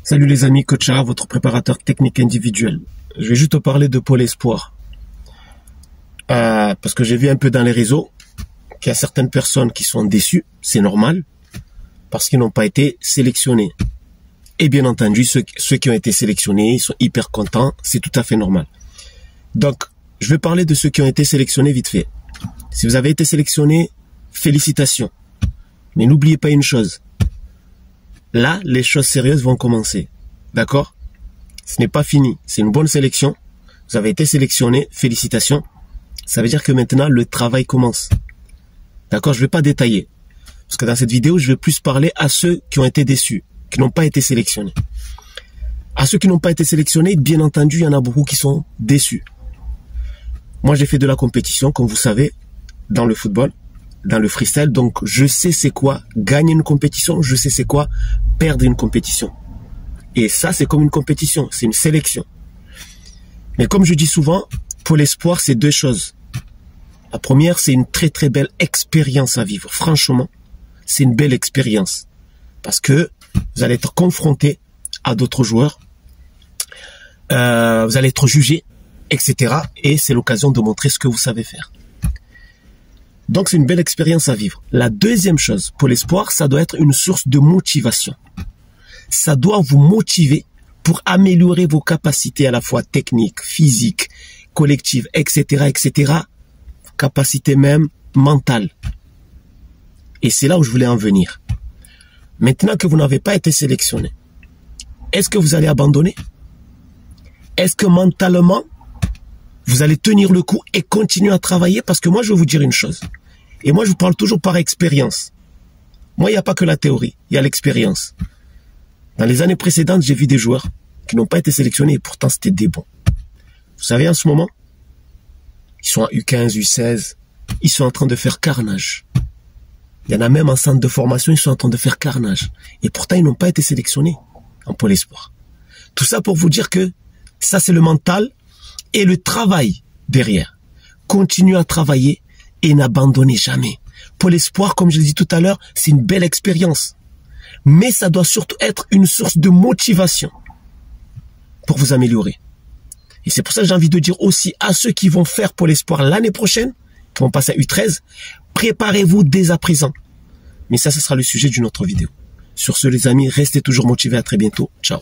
Salut les amis, Coach A, votre préparateur technique individuel. Je vais juste te parler de Pôle Espoir. Parce que j'ai vu un peu dans les réseaux qu'il y a certaines personnes qui sont déçues, c'est normal, parce qu'ils n'ont pas été sélectionnés. Et bien entendu, ceux qui ont été sélectionnés, ils sont hyper contents, c'est tout à fait normal. Donc, je vais parler de ceux qui ont été sélectionnés vite fait. Si vous avez été sélectionné, félicitations. Mais n'oubliez pas une chose. Là, les choses sérieuses vont commencer. D'accord? Ce n'est pas fini. C'est une bonne sélection. Vous avez été sélectionné. Félicitations. Ça veut dire que maintenant, le travail commence. D'accord? Je ne vais pas détailler. Parce que dans cette vidéo, je vais plus parler à ceux qui ont été déçus, qui n'ont pas été sélectionnés. À ceux qui n'ont pas été sélectionnés, bien entendu, il y en a beaucoup qui sont déçus. Moi, j'ai fait de la compétition, comme vous savez, dans le football, dans le freestyle. Donc, je sais c'est quoi gagner une compétition. Je sais c'est quoi perdre une compétition. Et ça, c'est comme une compétition. C'est une sélection. Mais comme je dis souvent, Pôle Espoir, c'est deux choses. La première, c'est une très très belle expérience à vivre. Franchement, c'est une belle expérience. Parce que vous allez être confronté à d'autres joueurs. Vous allez être jugé, etc. Et c'est l'occasion de montrer ce que vous savez faire. Donc, c'est une belle expérience à vivre. La deuxième chose, Pôle Espoir, ça doit être une source de motivation. Ça doit vous motiver pour améliorer vos capacités à la fois techniques, physiques, collectives, etc., etc. Capacités même mentales. Et c'est là où je voulais en venir. Maintenant que vous n'avez pas été sélectionné, est-ce que vous allez abandonner? Est-ce que mentalement, vous allez tenir le coup et continuer à travailler? Parce que moi, je vais vous dire une chose. Et moi, je vous parle toujours par expérience. Moi, il n'y a pas que la théorie, il y a l'expérience. Dans les années précédentes, j'ai vu des joueurs qui n'ont pas été sélectionnés et pourtant c'était des bons. Vous savez, en ce moment, ils sont à U15, U16, ils sont en train de faire carnage. Il y en a même en centre de formation, ils sont en train de faire carnage. Et pourtant, ils n'ont pas été sélectionnés en Pôle Espoir. Tout ça pour vous dire que ça, c'est le mental et le travail derrière. Continuez à travailler et n'abandonnez jamais. Pôle Espoir, comme je l'ai dit tout à l'heure, c'est une belle expérience. Mais ça doit surtout être une source de motivation pour vous améliorer. Et c'est pour ça que j'ai envie de dire aussi à ceux qui vont faire Pôle Espoir l'année prochaine, qui vont passer à U13, préparez-vous dès à présent. Mais ça, ce sera le sujet d'une autre vidéo. Sur ce, les amis, restez toujours motivés. À très bientôt. Ciao.